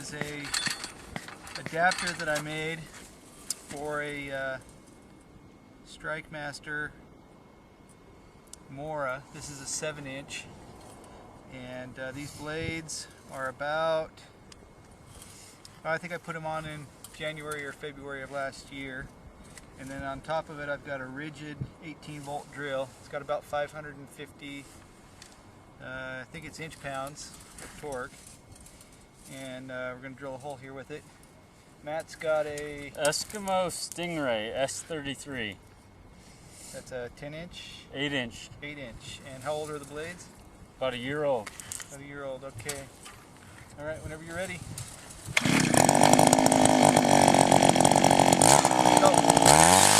is a adapter that I made for a Strikemaster Mora. This is a 7-inch, and these blades are about, I think I put them on in January or February of last year. And then on top of it I've got a rigid 18-volt drill. It's got about 550 I think it's inch-pounds of torque, and we're going to drill a hole here with it. Matt's got a Eskimo Stingray S33. That's a 10-inch? 8-inch. 8-inch. And how old are the blades? About a year old. About a year old, okay. Alright, whenever you're ready. Go.